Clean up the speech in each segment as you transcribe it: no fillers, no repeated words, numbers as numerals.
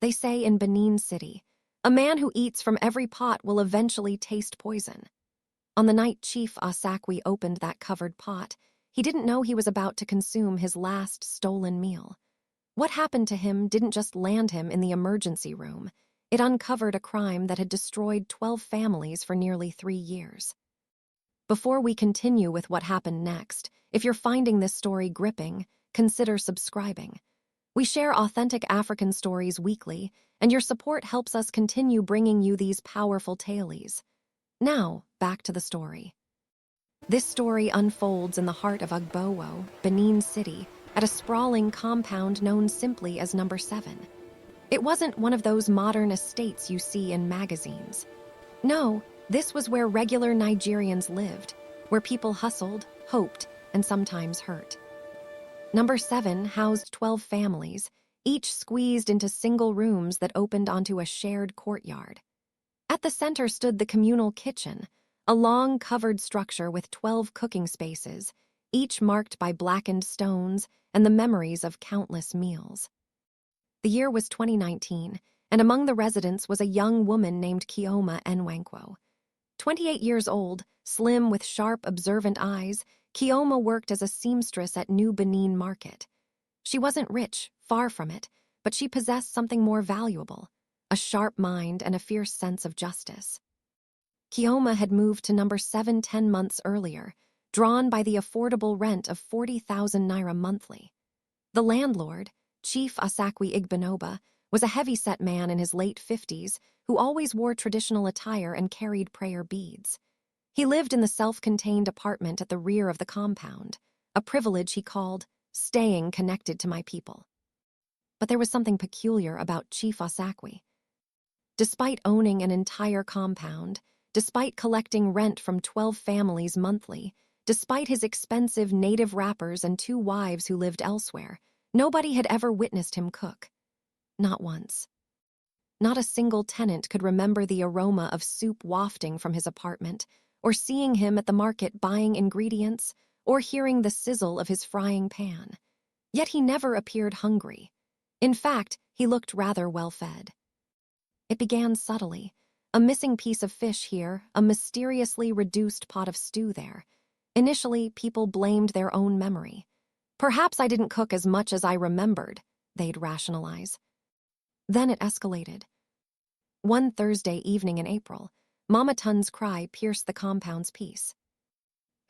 They say in Benin City, a man who eats from every pot will eventually taste poison. On the night Chief Asakwi opened that covered pot, he didn't know he was about to consume his last stolen meal. What happened to him didn't just land him in the emergency room. It uncovered a crime that had destroyed 12 families for nearly 3 years. Before we continue with what happened next, if you're finding this story gripping, consider subscribing. We share authentic African stories weekly, and your support helps us continue bringing you these powerful tales. Now, back to the story. This story unfolds in the heart of Agbowo, Benin City, at a sprawling compound known simply as Number 7. It wasn't one of those modern estates you see in magazines. No, this was where regular Nigerians lived, where people hustled, hoped, and sometimes hurt. Number 7 housed 12 families, each squeezed into single rooms that opened onto a shared courtyard. At the center stood the communal kitchen, a long covered structure with 12 cooking spaces, each marked by blackened stones and the memories of countless meals. The year was 2019, and among the residents was a young woman named Kioma Enwankwo. 28 years old, slim with sharp, observant eyes, Kioma worked as a seamstress at New Benin Market. She wasn't rich, far from it, but she possessed something more valuable, a sharp mind and a fierce sense of justice. Kioma had moved to Number 7 10 months earlier, drawn by the affordable rent of 40,000 naira monthly. The landlord, Chief Asakwi Igbinoba, was a heavy-set man in his late 50s who always wore traditional attire and carried prayer beads. He lived in the self-contained apartment at the rear of the compound, a privilege he called staying connected to my people. But there was something peculiar about Chief Asakwi. Despite owning an entire compound, despite collecting rent from 12 families monthly, despite his expensive native wrappers and 2 wives who lived elsewhere, nobody had ever witnessed him cook. Not once. Not a single tenant could remember the aroma of soup wafting from his apartment, or seeing him at the market buying ingredients, or hearing the sizzle of his frying pan. Yet he never appeared hungry. In fact, he looked rather well-fed. It began subtly. A missing piece of fish here, a mysteriously reduced pot of stew there. Initially, people blamed their own memory. Perhaps I didn't cook as much as I remembered, they'd rationalize. Then it escalated. One Thursday evening in April, Mama Tun's cry pierced the compound's peace.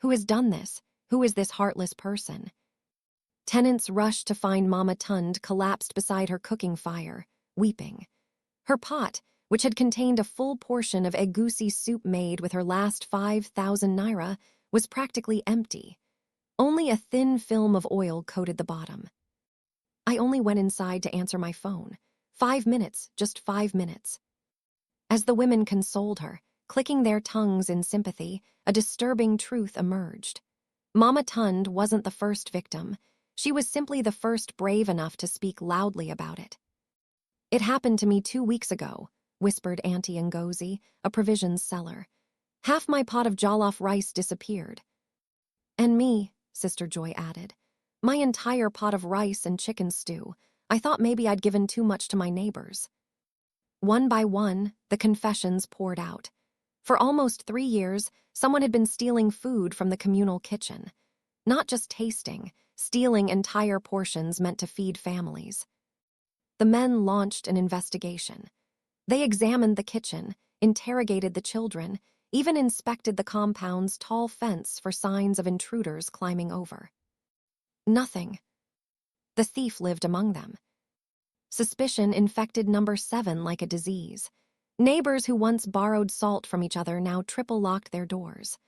Who has done this? Who is this heartless person? Tenants rushed to find Mama Tund collapsed beside her cooking fire, weeping. Her pot, which had contained a full portion of egusi soup made with her last 5,000 naira, was practically empty. Only a thin film of oil coated the bottom. I only went inside to answer my phone. 5 minutes, just 5 minutes. As the women consoled her, clicking their tongues in sympathy, a disturbing truth emerged. Mama Tund wasn't the first victim. She was simply the first brave enough to speak loudly about it. It happened to me 2 weeks ago, whispered Auntie Ngozi, a provisions seller. Half my pot of jollof rice disappeared. And me, Sister Joy added. My entire pot of rice and chicken stew. I thought maybe I'd given too much to my neighbors. One by one, the confessions poured out. For almost 3 years, someone had been stealing food from the communal kitchen. Not just tasting, stealing entire portions meant to feed families. The men launched an investigation. They examined the kitchen, interrogated the children, even inspected the compound's tall fence for signs of intruders climbing over. Nothing. The thief lived among them. Suspicion infected Number 7 like a disease. Neighbors who once borrowed salt from each other now triple-locked their doors.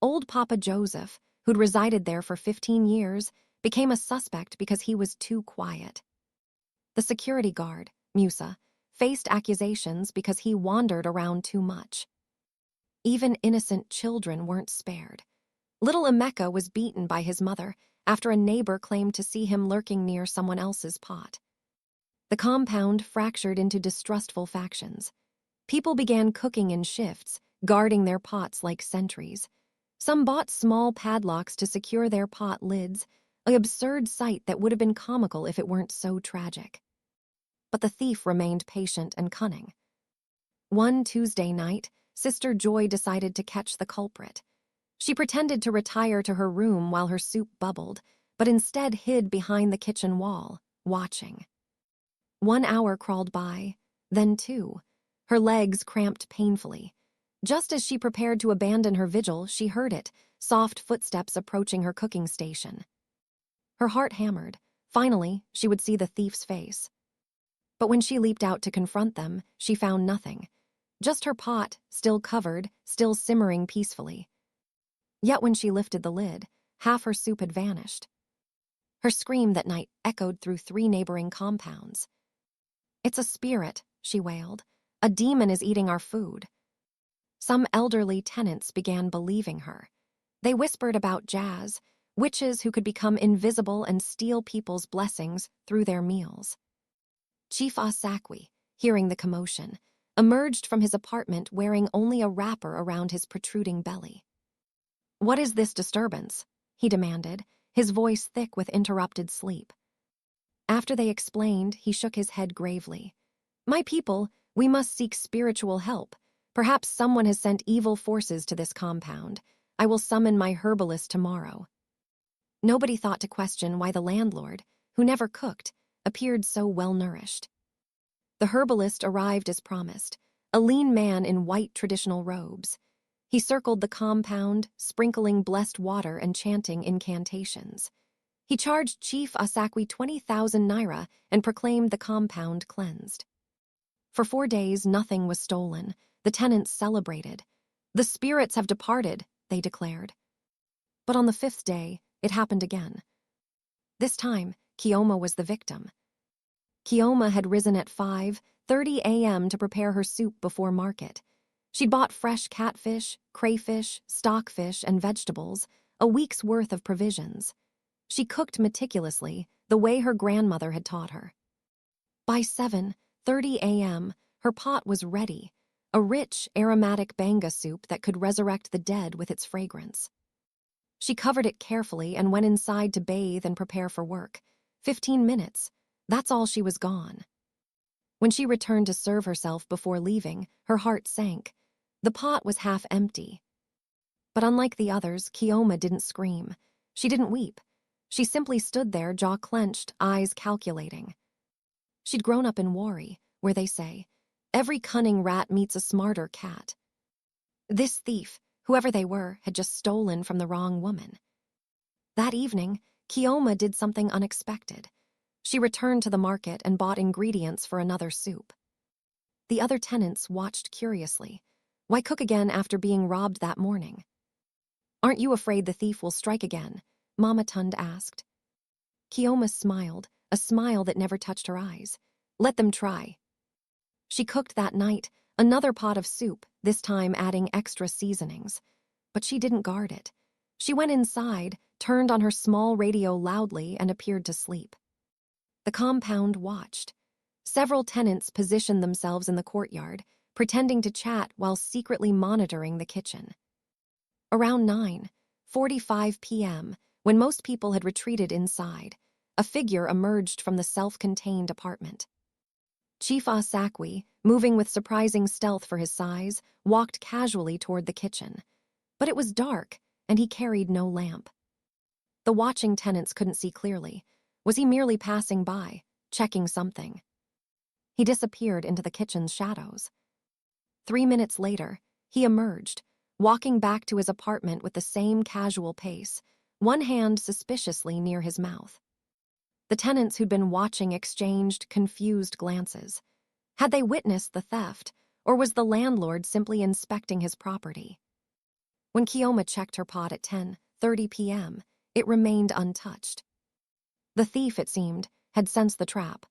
Old Papa Joseph, who'd resided there for 15 years, became a suspect because he was too quiet. The security guard, Musa, faced accusations because he wandered around too much. Even innocent children weren't spared. Little Emeka was beaten by his mother after a neighbor claimed to see him lurking near someone else's pot. The compound fractured into distrustful factions. People began cooking in shifts, guarding their pots like sentries. Some bought small padlocks to secure their pot lids, an absurd sight that would have been comical if it weren't so tragic. but the thief remained patient and cunning. One Tuesday night, Sister Joy decided to catch the culprit. She pretended to retire to her room while her soup bubbled, but instead hid behind the kitchen wall, watching. 1 hour crawled by, then 2. Her legs cramped painfully. Just as she prepared to abandon her vigil, she heard it, soft footsteps approaching her cooking station. Her heart hammered. Finally, she would see the thief's face. But when she leaped out to confront them, she found nothing. Just her pot, still covered, still simmering peacefully. Yet when she lifted the lid, half her soup had vanished. Her scream that night echoed through 3 neighboring compounds. "It's a spirit," she wailed. "A demon is eating our food." Some elderly tenants began believing her. They whispered about Jazz, witches who could become invisible and steal people's blessings through their meals. Chief Asakwi, hearing the commotion, emerged from his apartment wearing only a wrapper around his protruding belly. "What is this disturbance?" he demanded, his voice thick with interrupted sleep. After they explained, he shook his head gravely. "My people, we must seek spiritual help. Perhaps someone has sent evil forces to this compound. I will summon my herbalist tomorrow." Nobody thought to question why the landlord, who never cooked, appeared so well-nourished. The herbalist arrived as promised, a lean man in white traditional robes. He circled the compound, sprinkling blessed water and chanting incantations. He charged Chief Asakwi 20,000 naira and proclaimed the compound cleansed. For 4 days, nothing was stolen. The tenants celebrated. "The spirits have departed," they declared. But on the 5th day, it happened again. This time, Kioma was the victim. Kioma had risen at 5:30 a.m. to prepare her soup before market. She'd bought fresh catfish, crayfish, stockfish, and vegetables, a week's worth of provisions. She cooked meticulously, the way her grandmother had taught her. By 7:30 a.m., her pot was ready, a rich, aromatic banga soup that could resurrect the dead with its fragrance. She covered it carefully and went inside to bathe and prepare for work. 15 minutes. That's all she was gone. When she returned to serve herself before leaving, her heart sank. The pot was half empty. But unlike the others, Kioma didn't scream. She didn't weep. She simply stood there, jaw clenched, eyes calculating. She'd grown up in Wari, where they say, every cunning rat meets a smarter cat. This thief, whoever they were, had just stolen from the wrong woman. That evening, Kioma did something unexpected. She returned to the market and bought ingredients for another soup. The other tenants watched curiously. Why cook again after being robbed that morning? "Aren't you afraid the thief will strike again?" Mama Tund asked. Kioma smiled, a smile that never touched her eyes. "Let them try." She cooked that night, another pot of soup, this time adding extra seasonings. But she didn't guard it. She went inside, turned on her small radio loudly, and appeared to sleep. The compound watched. Several tenants positioned themselves in the courtyard, pretending to chat while secretly monitoring the kitchen. Around 9:45 p.m., when most people had retreated inside, a figure emerged from the self-contained apartment. Chief Asakwi, moving with surprising stealth for his size, walked casually toward the kitchen. But it was dark, and he carried no lamp. The watching tenants couldn't see clearly. Was he merely passing by, checking something? He disappeared into the kitchen's shadows. 3 minutes later, he emerged, walking back to his apartment with the same casual pace, one hand suspiciously near his mouth. The tenants who'd been watching exchanged confused glances. Had they witnessed the theft, or was the landlord simply inspecting his property? When Kioma checked her pot at 10:30 p.m., it remained untouched. The thief, it seemed, had sensed the trap.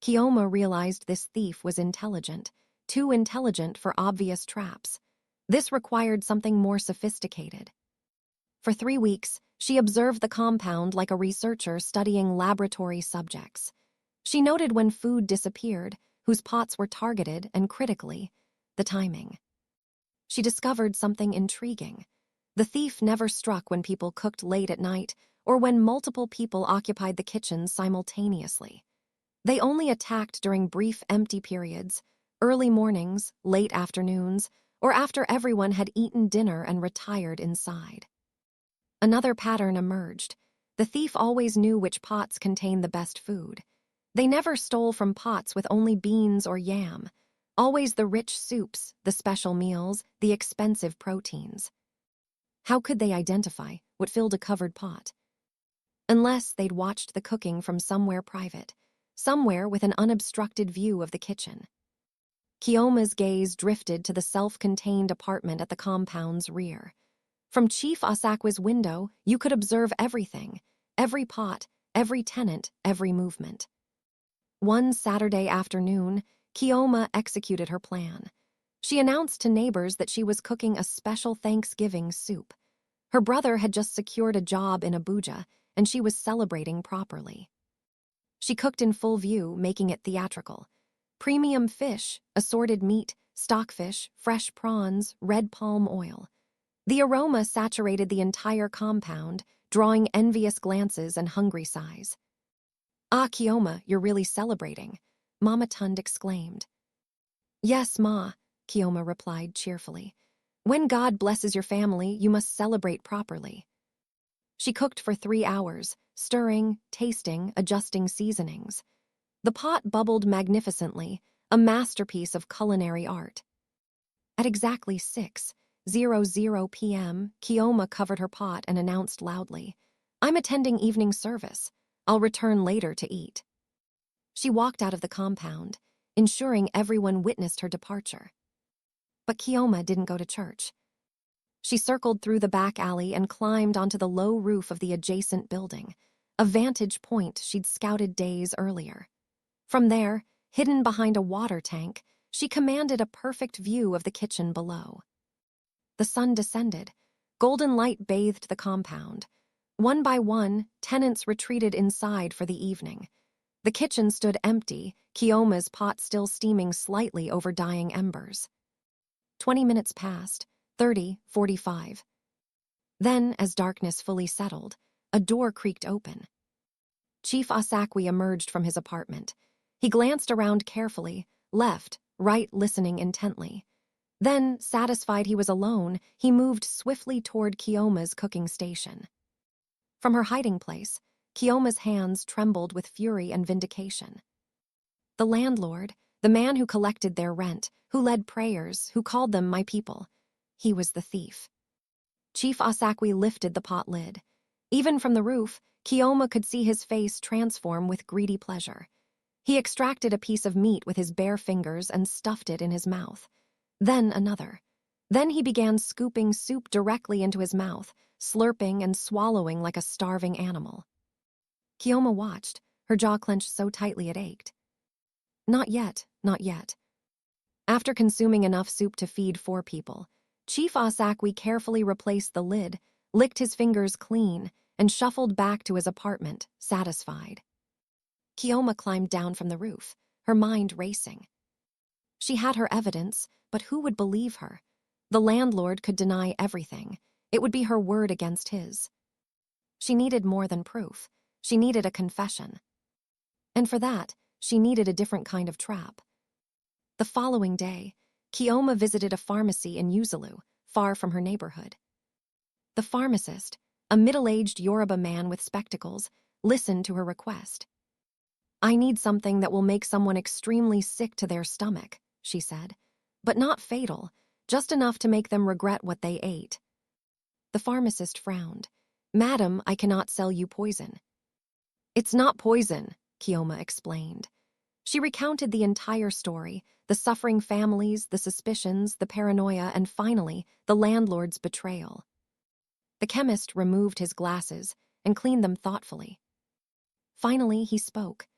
Kioma realized this thief was intelligent, too intelligent for obvious traps. This required something more sophisticated. For 3 weeks, she observed the compound like a researcher studying laboratory subjects. She noted when food disappeared, whose pots were targeted, and critically, the timing. She discovered something intriguing. The thief never struck when people cooked late at night or when multiple people occupied the kitchen simultaneously. They only attacked during brief empty periods, early mornings, late afternoons, or after everyone had eaten dinner and retired inside. Another pattern emerged. The thief always knew which pots contained the best food. They never stole from pots with only beans or yam. Always the rich soups, the special meals, the expensive proteins. How could they identify what filled a covered pot? Unless they'd watched the cooking from somewhere private, somewhere with an unobstructed view of the kitchen. Kioma's gaze drifted to the self-contained apartment at the compound's rear. From Chief Osakwa's window, you could observe everything, every pot, every tenant, every movement. One Saturday afternoon, Kioma executed her plan. She announced to neighbors that she was cooking a special Thanksgiving soup. Her brother had just secured a job in Abuja, and she was celebrating properly. She cooked in full view, making it theatrical. Premium fish, assorted meat, stockfish, fresh prawns, red palm oil. The aroma saturated the entire compound, drawing envious glances and hungry sighs. "Ah, Kioma, you're really celebrating," Mama Tund exclaimed. "Yes, Ma," Kioma replied cheerfully. "When God blesses your family, you must celebrate properly." She cooked for 3 hours, stirring, tasting, adjusting seasonings. The pot bubbled magnificently, a masterpiece of culinary art. At exactly 6:00 p.m., Kioma covered her pot and announced loudly, "I'm attending evening service. I'll return later to eat." She walked out of the compound, ensuring everyone witnessed her departure. But Kioma didn't go to church. She circled through the back alley and climbed onto the low roof of the adjacent building, a vantage point she'd scouted days earlier. From there, hidden behind a water tank, she commanded a perfect view of the kitchen below. The sun descended. Golden light bathed the compound. One by one, tenants retreated inside for the evening. The kitchen stood empty, Kioma's pot still steaming slightly over dying embers. 20 minutes passed, 30, 45. Then, as darkness fully settled, a door creaked open. Chief Osakwe emerged from his apartment. He glanced around carefully, left, right, listening intently. Then, satisfied he was alone, he moved swiftly toward Kioma's cooking station. From her hiding place, Kioma's hands trembled with fury and vindication. The landlord, the man who collected their rent, who led prayers, who called them my people, he was the thief. Chief Osakwe lifted the pot lid. Even from the roof, Kioma could see his face transform with greedy pleasure. He extracted a piece of meat with his bare fingers and stuffed it in his mouth. Then another. Then he began scooping soup directly into his mouth, slurping and swallowing like a starving animal. Kioma watched, her jaw clenched so tightly it ached. Not yet, not yet. After consuming enough soup to feed 4 people, Chief Osakwe carefully replaced the lid, licked his fingers clean, and shuffled back to his apartment, satisfied. Kioma climbed down from the roof, her mind racing. She had her evidence, but who would believe her? The landlord could deny everything. It would be her word against his. She needed more than proof. She needed a confession. And for that, she needed a different kind of trap. The following day, Kioma visited a pharmacy in Uzulu, far from her neighborhood. The pharmacist, a middle-aged Yoruba man with spectacles, listened to her request. "I need something that will make someone extremely sick to their stomach," she said, "but not fatal, just enough to make them regret what they ate." The pharmacist frowned. "Madam, I cannot sell you poison." "It's not poison," Kioma explained. She recounted the entire story, the suffering families, the suspicions, the paranoia, and finally, the landlord's betrayal. The chemist removed his glasses and cleaned them thoughtfully. Finally, he spoke.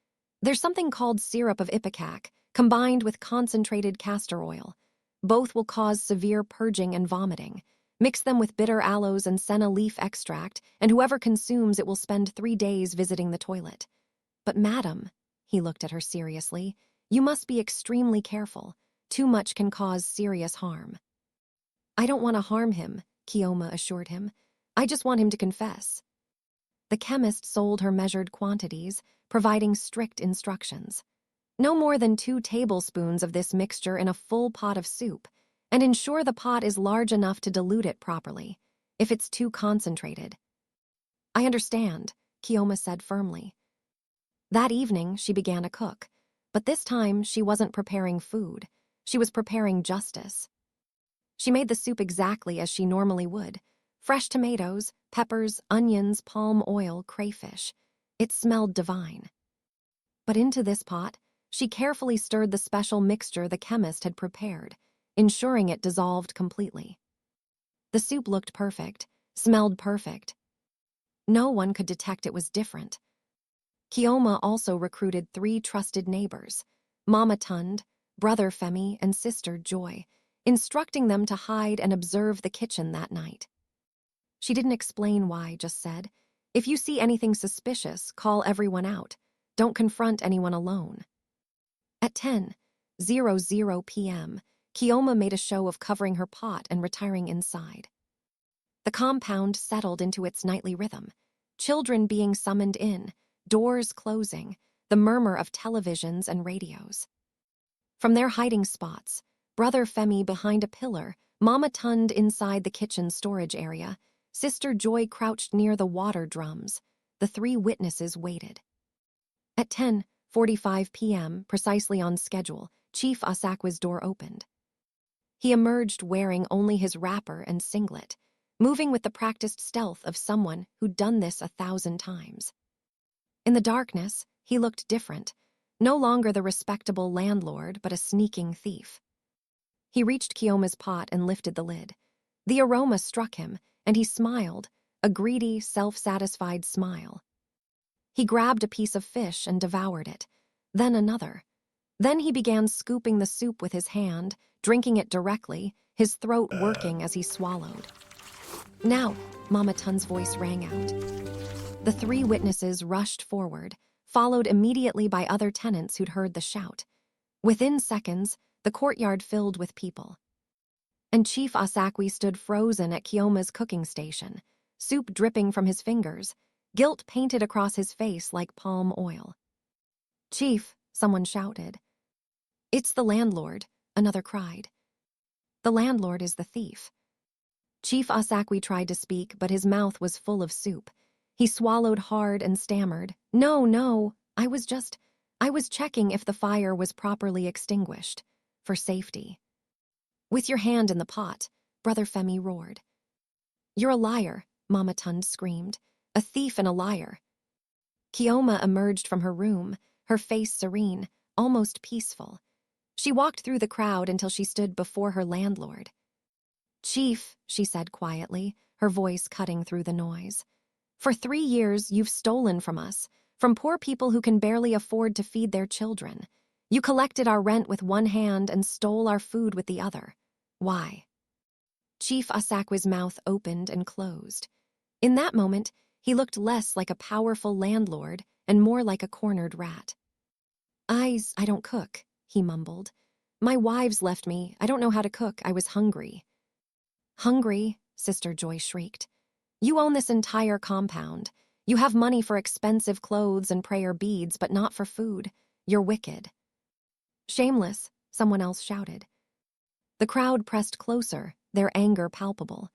"There's something called syrup of ipecac, combined with concentrated castor oil. Both will cause severe purging and vomiting. Mix them with bitter aloes and senna leaf extract, and whoever consumes it will spend 3 days visiting the toilet. But madam," he looked at her seriously, "you must be extremely careful. Too much can cause serious harm." "I don't want to harm him," Kioma assured him. "I just want him to confess." The chemist sold her measured quantities, providing strict instructions. No more than 2 tablespoons of this mixture in a full pot of soup, and ensure the pot is large enough to dilute it properly. If it's too concentrated. I understand, Kioma said firmly. That evening, she began to cook, but this time she wasn't preparing food. She was preparing justice. She made the soup exactly as she normally would. Fresh tomatoes, peppers, onions, palm oil, crayfish. It smelled divine. But into this pot, she carefully stirred the special mixture the chemist had prepared, ensuring it dissolved completely. The soup looked perfect, smelled perfect. No one could detect it was different. Kioma also recruited 3 trusted neighbors, Mama Tund, Brother Femi, and Sister Joy, instructing them to hide and observe the kitchen that night. She didn't explain why, just said, "If you see anything suspicious, call everyone out. Don't confront anyone alone." At 10:00 p.m., Kioma made a show of covering her pot and retiring inside. The compound settled into its nightly rhythm, children being summoned in, doors closing, the murmur of televisions and radios. From their hiding spots, Brother Femi behind a pillar, Mama Tund inside the kitchen storage area, Sister Joy crouched near the water drums, the 3 witnesses waited. At 10:45 p.m., precisely on schedule, Chief Asakwa's door opened. He emerged wearing only his wrapper and singlet, moving with the practiced stealth of someone who'd done this 1,000 times. In the darkness, he looked different, no longer the respectable landlord, but a sneaking thief. He reached Kioma's pot and lifted the lid. The aroma struck him, and he smiled, a greedy, self-satisfied smile. He grabbed a piece of fish and devoured it, then another. Then he began scooping the soup with his hand, drinking it directly, his throat working as he swallowed. "Now," Mama Tun's voice rang out. The 3 witnesses rushed forward, followed immediately by other tenants who'd heard the shout. Within seconds, the courtyard filled with people. And Chief Asakwe stood frozen at Kioma's cooking station, soup dripping from his fingers, guilt painted across his face like palm oil. "Chief," someone shouted. "It's the landlord," another cried. "The landlord is the thief." Chief Asakwe tried to speak, but his mouth was full of soup. He swallowed hard and stammered, No, I was checking if the fire was properly extinguished, for safety." "With your hand in the pot," Brother Femi roared. "You're a liar," Mama Tund screamed. "A thief and a liar." Kioma emerged from her room, her face serene, almost peaceful. She walked through the crowd until she stood before her landlord. "Chief," she said quietly, her voice cutting through the noise. "For 3 years, you've stolen from us, from poor people who can barely afford to feed their children. You collected our rent with one hand and stole our food with the other. Why?" Chief Asakwe's mouth opened and closed. In that moment, he looked less like a powerful landlord and more like a cornered rat. I don't cook," he mumbled. "My wives left me. I don't know how to cook. I was hungry." "Hungry?" Sister Joy shrieked. "You own this entire compound. You have money for expensive clothes and prayer beads, but not for food. You're wicked." "Shameless," someone else shouted. The crowd pressed closer, their anger palpable.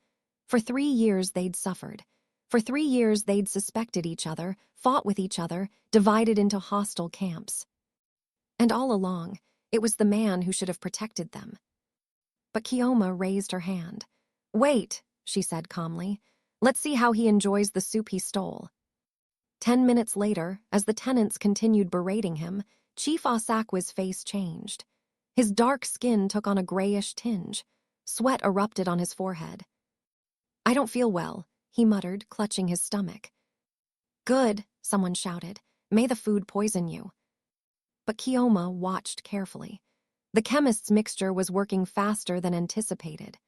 For 3 years they'd suffered. For 3 years they'd suspected each other, fought with each other, divided into hostile camps. And all along, it was the man who should have protected them. But Kioma raised her hand. "Wait," she said calmly. "Let's see how he enjoys the soup he stole." 10 minutes later, as the tenants continued berating him, Chief Asakwa's face changed. His dark skin took on a grayish tinge. Sweat erupted on his forehead. "I don't feel well," he muttered, clutching his stomach. "Good," someone shouted. "May the food poison you." But Kioma watched carefully. The chemist's mixture was working faster than anticipated.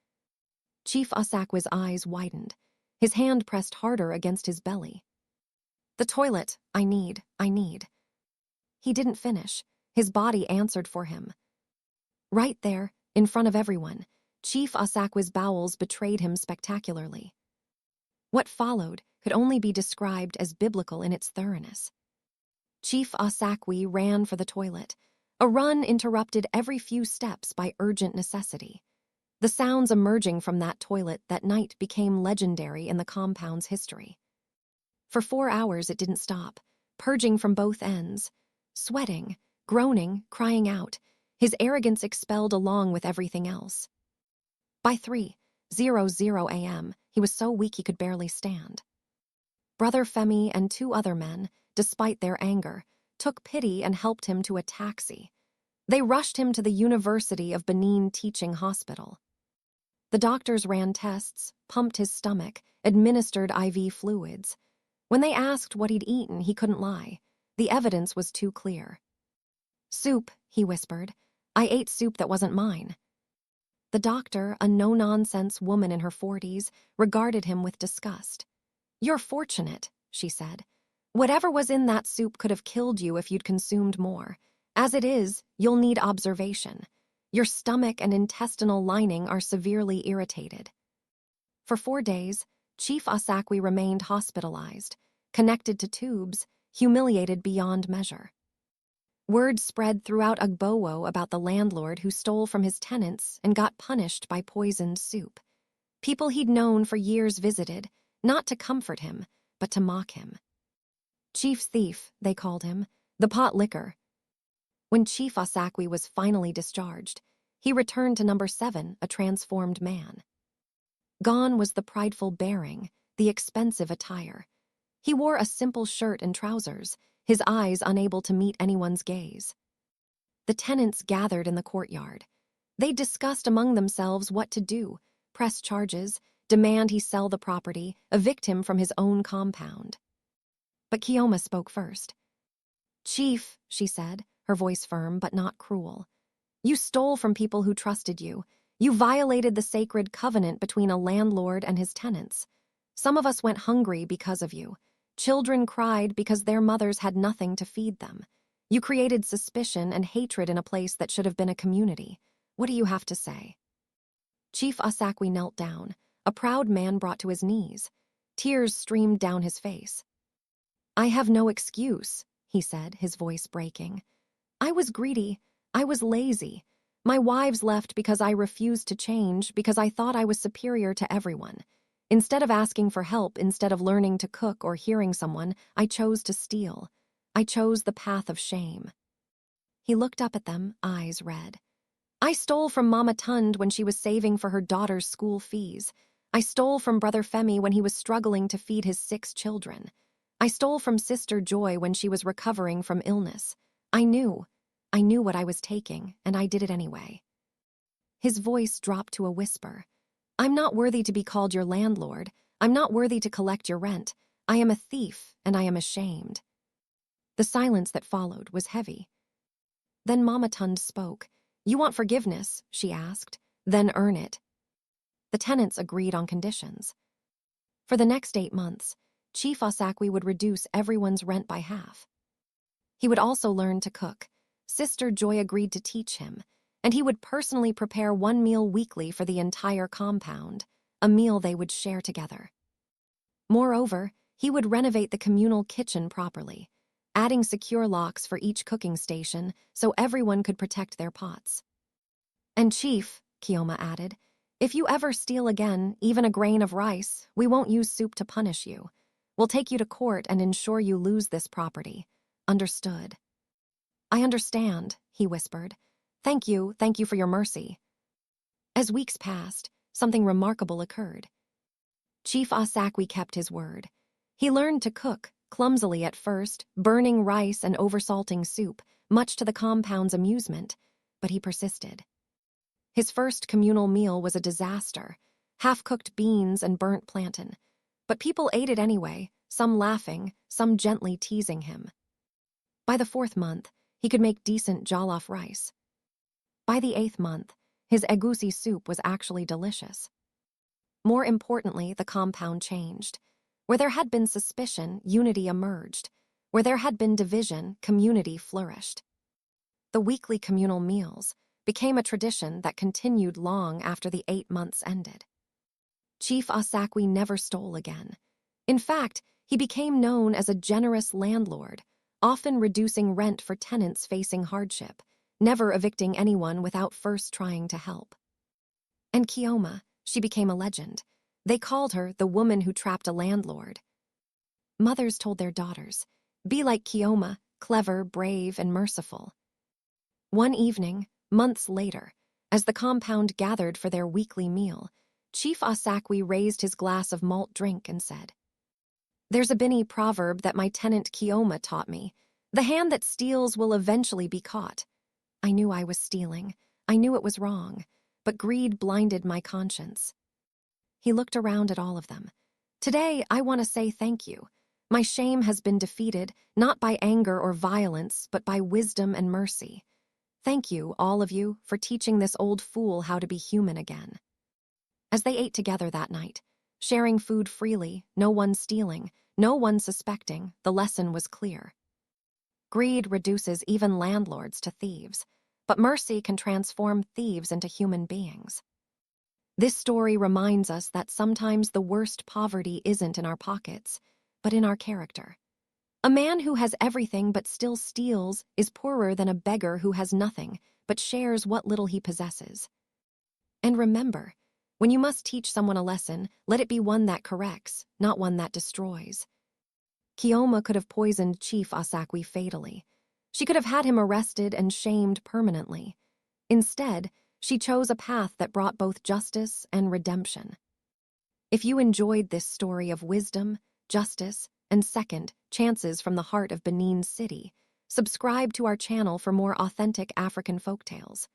Chief Asakwa's eyes widened. His hand pressed harder against his belly. "The toilet, I need. He didn't finish. His body answered for him. Right there, in front of everyone, Chief Asakwa's bowels betrayed him spectacularly. What followed could only be described as biblical in its thoroughness. Chief Osakwi ran for the toilet, a run interrupted every few steps by urgent necessity. The sounds emerging from that toilet that night became legendary in the compound's history. For 4 hours it didn't stop, purging from both ends, sweating, groaning, crying out, his arrogance expelled along with everything else. By 3:00 a.m., he was so weak he could barely stand. Brother Femi and 2 other men, despite their anger, took pity and helped him to a taxi. They rushed him to the University of Benin Teaching Hospital. The doctors ran tests, pumped his stomach, administered IV fluids. When they asked what he'd eaten, he couldn't lie. The evidence was too clear. "Soup," he whispered. "I ate soup that wasn't mine." The doctor, a no-nonsense woman in her 40s, regarded him with disgust. "You're fortunate," she said. "Whatever was in that soup could have killed you if you'd consumed more. As it is, you'll need observation. Your stomach and intestinal lining are severely irritated." For 4 days, Chief Osakwi remained hospitalized, connected to tubes, humiliated beyond measure. Word spread throughout Ugbowo about the landlord who stole from his tenants and got punished by poisoned soup. People he'd known for years visited, not to comfort him, but to mock him. Chief's thief, they called him, the pot licker. When Chief Osakwi was finally discharged, he returned to number 7, a transformed man. Gone was the prideful bearing, the expensive attire. He wore a simple shirt and trousers, his eyes unable to meet anyone's gaze. The tenants gathered in the courtyard. They discussed among themselves what to do, press charges, demand he sell the property, evict him from his own compound. But Kioma spoke first. "Chief," she said, her voice firm but not cruel, "you stole from people who trusted you. You violated the sacred covenant between a landlord and his tenants. Some of us went hungry because of you. Children cried because their mothers had nothing to feed them. You created suspicion and hatred in a place that should have been a community. What do you have to say?" Chief Osakwi knelt down, a proud man brought to his knees. Tears streamed down his face. "I have no excuse," he said, his voice breaking. "I was greedy. I was lazy. My wives left because I refused to change, because I thought I was superior to everyone. Instead of asking for help, instead of learning to cook or hearing someone, I chose to steal. I chose the path of shame." He looked up at them, eyes red. "I stole from Mama Tund when she was saving for her daughter's school fees. I stole from Brother Femi when he was struggling to feed his 6 children. I stole from Sister Joy when she was recovering from illness. I knew what I was taking, and I did it anyway." His voice dropped to a whisper. "I'm not worthy to be called your landlord. I'm not worthy to collect your rent. I am a thief, and I am ashamed." The silence that followed was heavy. Then Mama Tund spoke. "You want forgiveness?" she asked. "Then earn it." The tenants agreed on conditions. For the next 8 months, Chief Osakwi would reduce everyone's rent by half. He would also learn to cook. Sister Joy agreed to teach him, and he would personally prepare 1 meal weekly for the entire compound, a meal they would share together. Moreover, he would renovate the communal kitchen properly, adding secure locks for each cooking station so everyone could protect their pots. "And Chief," Kioma added, "if you ever steal again, even a grain of rice, we won't use soup to punish you. We'll take you to court and ensure you lose this property. Understood?" "I understand," he whispered. Thank you for your mercy." As weeks passed, something remarkable occurred. Chief Osakwi kept his word. He learned to cook, clumsily at first, burning rice and oversalting soup, much to the compound's amusement, but he persisted. His first communal meal was a disaster, half-cooked beans and burnt plantain. But people ate it anyway, some laughing, some gently teasing him. By the 4th month, he could make decent jollof rice. By the 8th month, his egusi soup was actually delicious. More importantly, the compound changed. Where there had been suspicion, unity emerged. Where there had been division, community flourished. The weekly communal meals became a tradition that continued long after the 8 months ended. Chief Osakwi never stole again. In fact, he became known as a generous landlord, often reducing rent for tenants facing hardship, never evicting anyone without first trying to help. And Kioma, she became a legend. They called her the woman who trapped a landlord. Mothers told their daughters, "Be like Kioma, clever, brave, and merciful." One evening, months later, as the compound gathered for their weekly meal, Chief Asakwi raised his glass of malt drink and said, "There's a Bini proverb that my tenant Kioma taught me. The hand that steals will eventually be caught. I knew I was stealing. I knew it was wrong, but greed blinded my conscience." He looked around at all of them. "Today, I want to say thank you. My shame has been defeated, not by anger or violence, but by wisdom and mercy. Thank you, all of you, for teaching this old fool how to be human again." As they ate together that night, sharing food freely, no one stealing, no one suspecting, the lesson was clear. Greed reduces even landlords to thieves, but mercy can transform thieves into human beings. This story reminds us that sometimes the worst poverty isn't in our pockets, but in our character. A man who has everything but still steals is poorer than a beggar who has nothing but shares what little he possesses. And remember, when you must teach someone a lesson, let it be one that corrects, not one that destroys. Kioma could have poisoned Chief Asakwi fatally. She could have had him arrested and shamed permanently. Instead, she chose a path that brought both justice and redemption. If you enjoyed this story of wisdom, justice, and second chances from the heart of Benin City, subscribe to our channel for more authentic African folktales.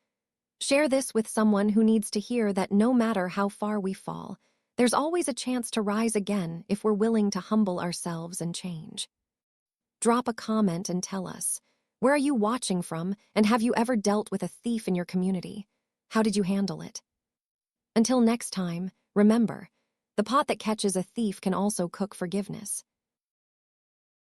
Share this with someone who needs to hear that no matter how far we fall, there's always a chance to rise again if we're willing to humble ourselves and change. Drop a comment and tell us, where are you watching from, and have you ever dealt with a thief in your community? How did you handle it? Until next time, remember, the pot that catches a thief can also cook forgiveness.